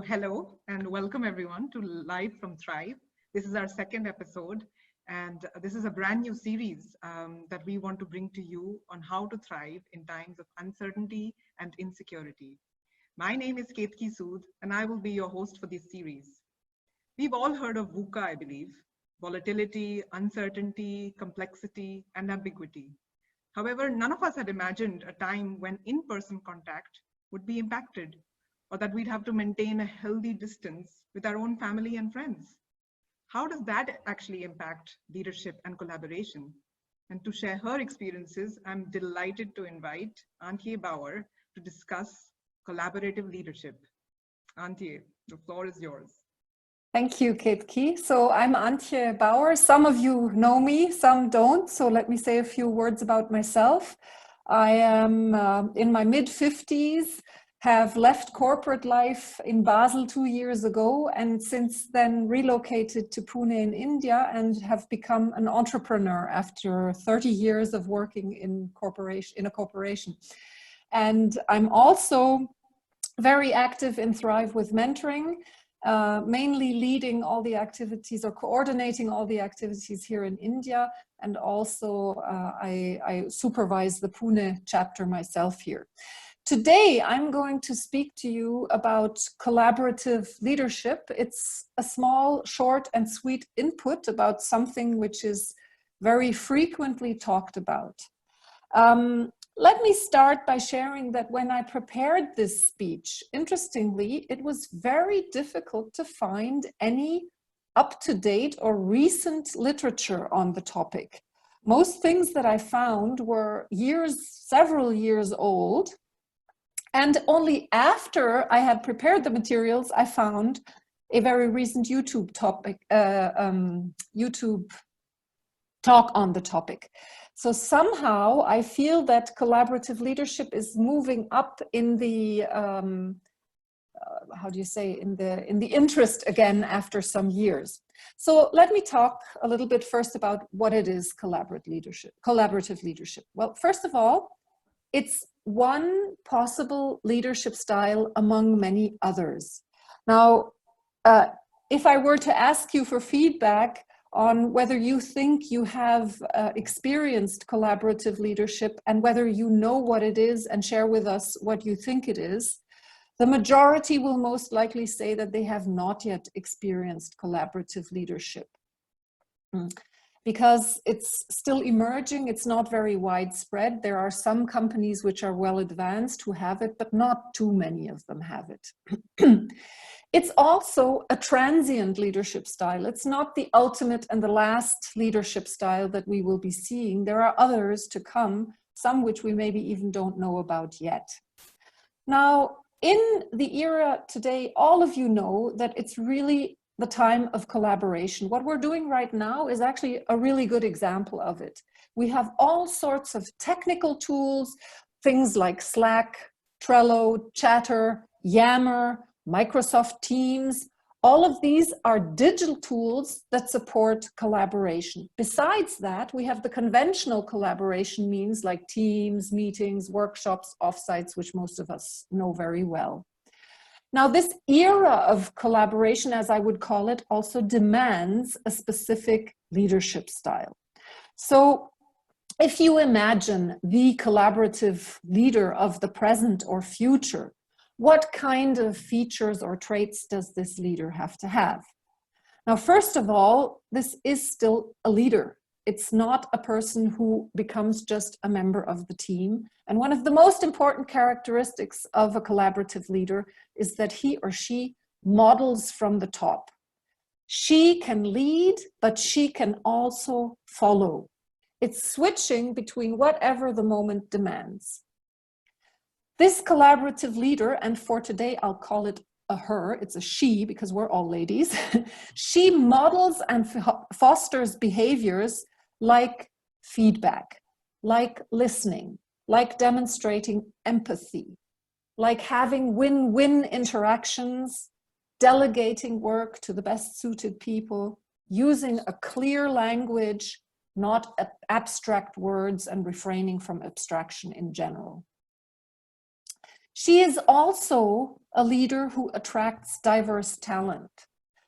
hello and welcome everyone to Live from Thrive. This is our second episode, and this is a brand new series that we want to bring to you on how to thrive in times of uncertainty and insecurity. My name is Ketki Sood, and I will be your host for this series. We've all heard of VUCA, I believe: volatility, uncertainty, complexity, and ambiguity. However, none of us had imagined a time when in-person contact would be impacted, or that we'd have to maintain a healthy distance with our own family and friends. How does that actually impact leadership and collaboration? And to share her experiences, I'm delighted to invite Antje Bauer to discuss collaborative leadership. Antje, the floor is yours. Thank you, Ketki. So I'm Antje Bauer. Some of you know me, some don't. So let me say a few words about myself. I am in my mid-50s, have left corporate life in Basel 2 years ago, and since then relocated to Pune in India and have become an entrepreneur after 30 years of working in a corporation. And I'm also very active in Thrive with mentoring, mainly leading all the activities or coordinating all the activities here in India. And also I supervise the Pune chapter myself here. Today, I'm going to speak to you about collaborative leadership. It's a small, short, and sweet input about something which is very frequently talked about. Let me start by sharing that when I prepared this speech, interestingly, it was very difficult to find any up-to-date or recent literature on the topic. Most things that I found were several years old. And only after I had prepared the materials, I found a very recent YouTube talk on the topic. So somehow I feel that collaborative leadership is moving up in the, in the interest again after some years. So let me talk a little bit first about what it is, collaborative leadership. Well, first of all, it's one possible leadership style among many others. Now, if I were to ask you for feedback on whether you think you have experienced collaborative leadership and whether you know what it is and share with us what you think it is, the majority will most likely say that they have not yet experienced collaborative leadership. Because it's still emerging, it's not very widespread. There are some companies which are well advanced who have it, but not too many of them have it. It's also a transient leadership style. It's not the ultimate and the last leadership style that we will be seeing. There are others to come, some which we maybe even don't know about yet. Now, in the era today, all of you know that it's really the time of collaboration. What we're doing right now is actually a really good example of it. We have all sorts of technical tools, things like Slack, Trello, Chatter, Yammer, Microsoft Teams. All of these are digital tools that support collaboration. Besides that, we have the conventional collaboration means like Teams, meetings, workshops, offsites, which most of us know very well. Now, this era of collaboration, as I would call it, also demands a specific leadership style. So if you imagine the collaborative leader of the present or future, what kind of features or traits does this leader have to have? Now, first of all, this is still a leader. It's not a person who becomes just a member of the team. And one of the most important characteristics of a collaborative leader is that he or she models from the top. She can lead, but she can also follow. It's switching between whatever the moment demands. This collaborative leader, and for today I'll call it a her, it's a she because we're all ladies, she models and fosters behaviors like feedback, like listening, like demonstrating empathy, like having win-win interactions, delegating work to the best suited people, using a clear language, not abstract words, and refraining from abstraction in general. She is also a leader who attracts diverse talent.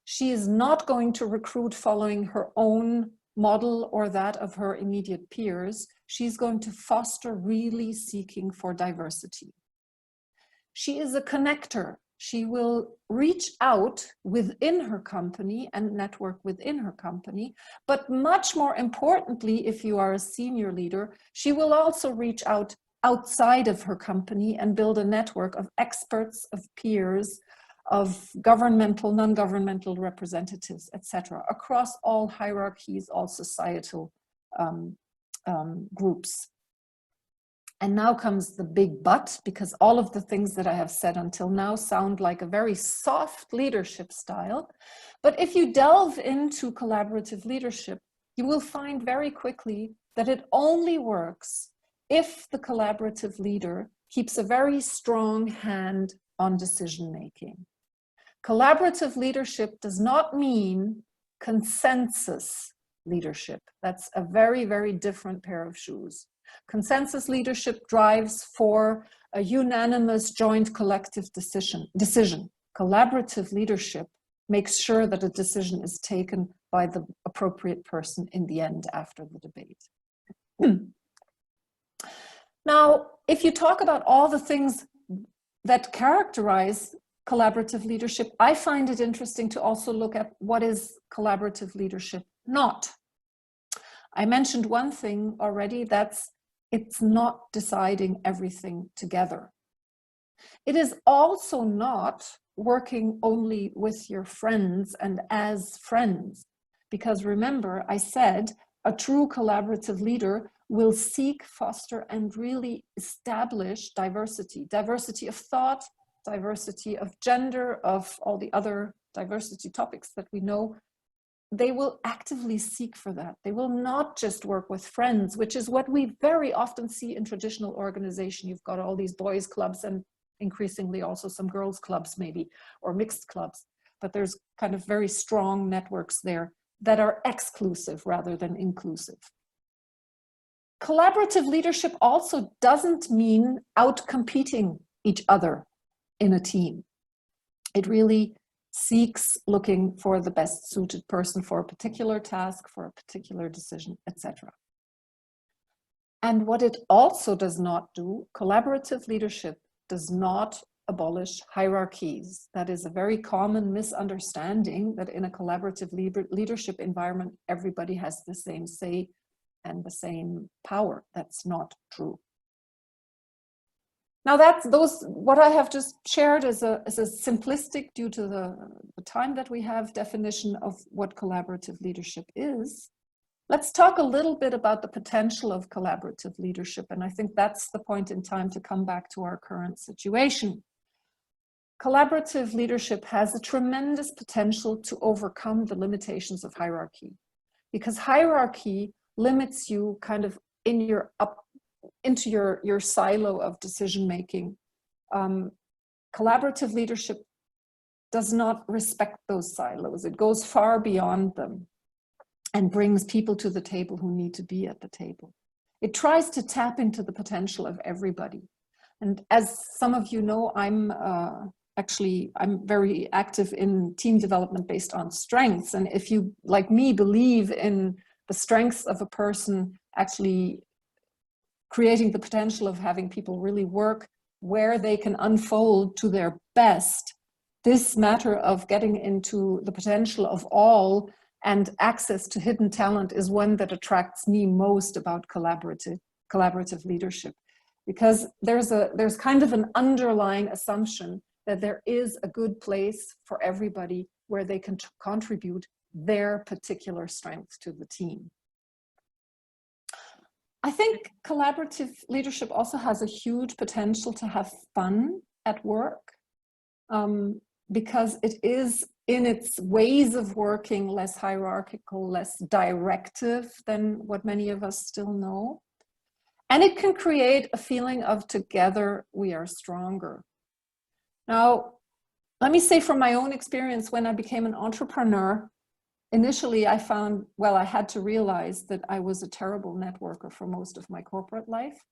She is not going to recruit following her own model or that of her immediate peers. She's going to foster really seeking for diversity. She is a connector. She will reach out within her company and network within her company. But much more importantly, if you are a senior leader, she will also reach out outside of her company and build a network of experts, of peers, of governmental, non-governmental representatives, etc., across all hierarchies, all societal groups. And now comes the big but, because all of the things that I have said until now sound like a very soft leadership style. But if you delve into collaborative leadership, you will find very quickly that it only works if the collaborative leader keeps a very strong hand on decision making. Collaborative leadership does not mean consensus leadership. That's a very, very different pair of shoes. Consensus leadership drives for a unanimous joint collective decision. Collaborative leadership makes sure that a decision is taken by the appropriate person in the end after the debate. Now, if you talk about all the things that characterize collaborative leadership, I find it interesting to also look at what is collaborative leadership not. I mentioned one thing already, that's it's not deciding everything together. It is also not working only with your friends and as friends, because remember, I said a true collaborative leader will seek, foster, and really establish diversity. Diversity of thought, diversity of gender, of all the other diversity topics that we know. They will actively seek for that. They will not just work with friends, which is what we very often see in traditional organization. You've got all these boys clubs and increasingly also some girls clubs maybe, or mixed clubs. But there's kind of very strong networks there that are exclusive rather than inclusive. Collaborative leadership also doesn't mean out-competing each other in a team. It really seeks looking for the best suited person for a particular task, for a particular decision, etc. And what it also does not do, collaborative leadership does not abolish hierarchies. That is a very common misunderstanding, that in a collaborative leadership environment, everybody has the same say and the same power. That's not true. Now what I have just shared is a simplistic, due to the time that we have, definition of what collaborative leadership is. Let's talk a little bit about the potential of collaborative leadership. And I think that's the point in time to come back to our current situation. Collaborative leadership has a tremendous potential to overcome the limitations of hierarchy, because hierarchy limits you kind of into your silo of decision making. Collaborative leadership does not respect those silos. It goes far beyond them and brings people to the table who need to be at the table. It tries to tap into the potential of everybody. And as some of you know, I'm very active in team development based on strengths. And if you, like me, believe in the strengths of a person actually creating the potential of having people really work where they can unfold to their best, this matter of getting into the potential of all and access to hidden talent is one that attracts me most about collaborative leadership, because there's kind of an underlying assumption that there is a good place for everybody where they can contribute their particular strength to the team. I think collaborative leadership also has a huge potential to have fun at work, because it is, in its ways of working, less hierarchical, less directive than what many of us still know. And it can create a feeling of together we are stronger. Now, let me say from my own experience, when I became an entrepreneur, initially I found, well, I had to realize that I was a terrible networker for most of my corporate life.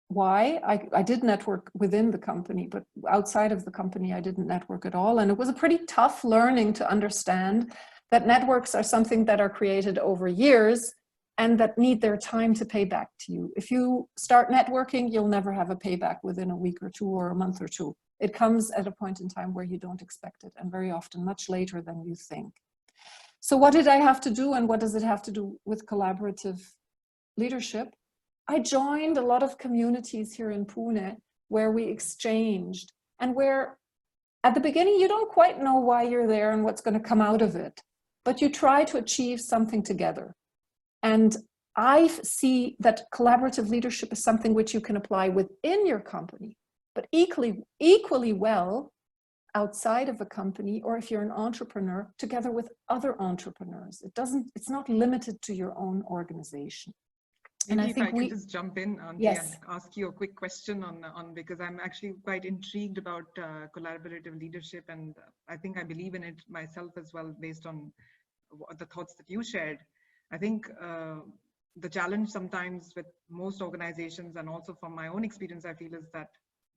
why. I did network within the company, but outside of the company, I didn't network at all. And it was a pretty tough learning to understand that networks are something that are created over years and that need their time to pay back to you. If you start networking, you'll never have a payback within a week or two or a month or two. It comes at a point in time where you don't expect it, and very often much later than you think. So what did I have to do, and what does it have to do with collaborative leadership? I joined a lot of communities here in Pune where we exchanged, and where at the beginning you don't quite know why you're there and what's going to come out of it, but you try to achieve something together. And I see that collaborative leadership is something which you can apply within your company, but equally well outside of a company, or if you're an entrepreneur, together with other entrepreneurs. It's not limited to your own organization. Maybe and if I could just jump in, Antje, yes, and ask you a quick question on because I'm actually quite intrigued about collaborative leadership, and I think I believe in it myself as well, based on the thoughts that you shared. I think the challenge sometimes with most organizations, and also from my own experience, I feel, is that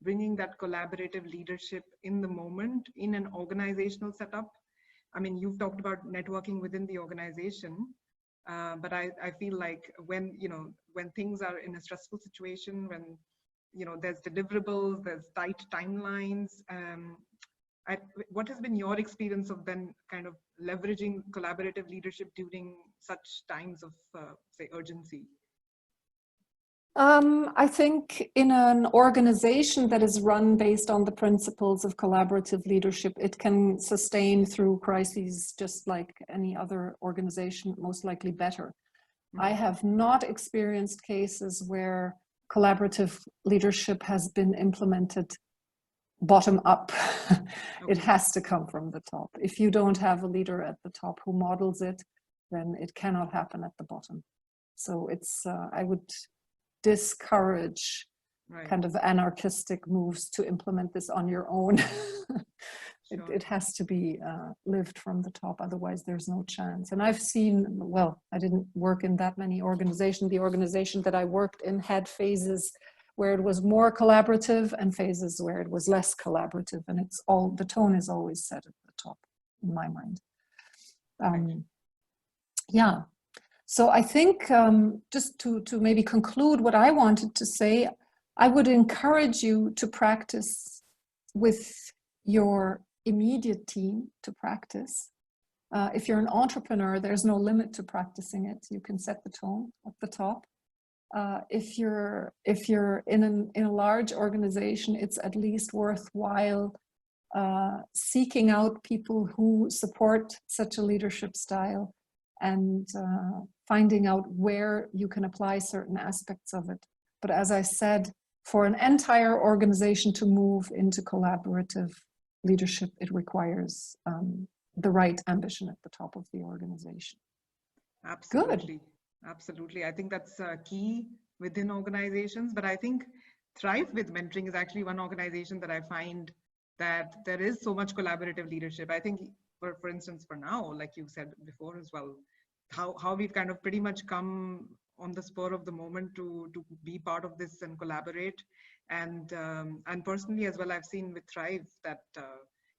bringing that collaborative leadership in the moment in an organizational setup. I mean, you've talked about networking within the organization. But I feel like when things are in a stressful situation, when there's deliverables, there's tight timelines, what has been your experience of then kind of leveraging collaborative leadership during such times of say urgency? I think in an organization that is run based on the principles of collaborative leadership, it can sustain through crises just like any other organization, most likely better. Mm-hmm. I have not experienced cases where collaborative leadership has been implemented bottom up. Okay. It has to come from the top. If you don't have a leader at the top who models it, then it cannot happen at the bottom. So it's, I would discourage kind of anarchistic moves to implement this on your own. It has to be lived from the top, otherwise there's no chance. And I've seen, well, I didn't work in that many organizations. The organization that I worked in had phases where it was more collaborative and phases where it was less collaborative, and it's all, the tone is always set at the top in my mind. Yeah. So I think just to maybe conclude what I wanted to say, I would encourage you to practice with your immediate team to practice. If you're an entrepreneur, there's no limit to practicing it. You can set the tone at the top. If you're in a large organization, it's at least worthwhile seeking out people who support such a leadership style, and finding out where you can apply certain aspects of it. But as I said, for an entire organization to move into collaborative leadership, it requires the right ambition at the top of the organization. Absolutely. Good. Absolutely. I think that's key within organizations. But I think Thrive with Mentoring is actually one organization that I find that there is so much collaborative leadership. I think, for instance, for now, like you said before as well, how we've kind of pretty much come on the spur of the moment to be part of this and collaborate. And personally as well, I've seen with Thrive that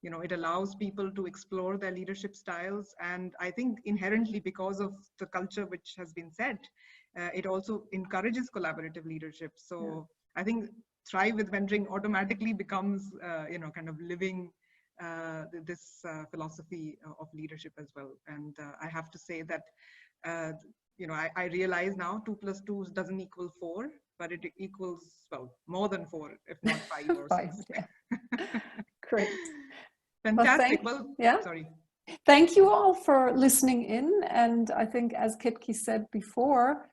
it allows people to explore their leadership styles. And I think inherently, because of the culture which has been set, it also encourages collaborative leadership. So yeah. I think Thrive with Mentoring automatically becomes kind of living this philosophy of leadership as well. And I have to say that I realize now 2 + 2 doesn't equal 4, but it equals, well, more than 4, if not 5 or 6. Yeah. Great. Fantastic. Sorry. Thank you all for listening in. And I think, as Kitki said before,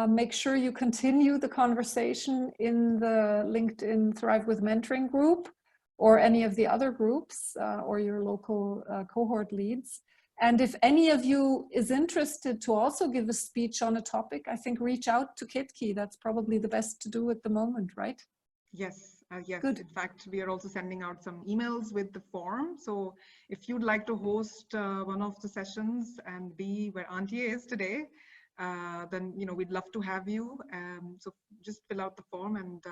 make sure you continue the conversation in the LinkedIn Thrive with Mentoring group, or any of the other groups, or your local cohort leads. And if any of you is interested to also give a speech on a topic, I think reach out to Kitki. That's probably the best to do at the moment, right? Yes, yes. Good. In fact, we are also sending out some emails with the form. So if you'd like to host one of the sessions and be where Antje is today, then we'd love to have you. So just fill out the form, and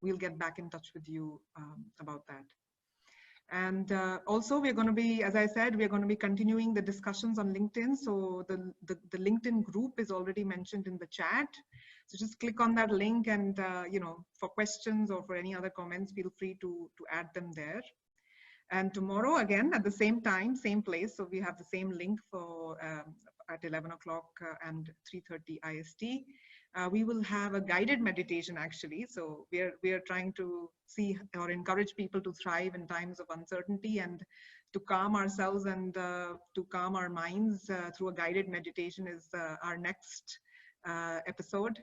we'll get back in touch with you about that. And also, we're going to be, as I said, we're going to be continuing the discussions on LinkedIn. So the LinkedIn group is already mentioned in the chat. So just click on that link, and for questions or for any other comments, feel free to add them there. And tomorrow, again, at the same time, same place. So we have the same link for at 11 o'clock and 3:30 IST. We will have a guided meditation, actually. So we are trying to see or encourage people to thrive in times of uncertainty, and to calm ourselves and to calm our minds through a guided meditation is our next episode.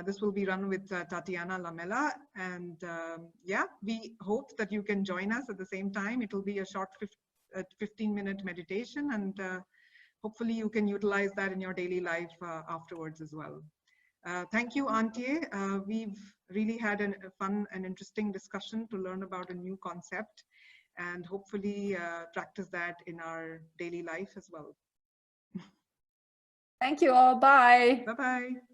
This will be run with Tatiana Lamela, and yeah, we hope that you can join us at the same time. It will be a short 15-minute meditation, and hopefully you can utilize that in your daily life afterwards as well. Thank you, Antje. We've really had a fun and interesting discussion to learn about a new concept, and hopefully practice that in our daily life as well. Thank you all. Bye. Bye-bye.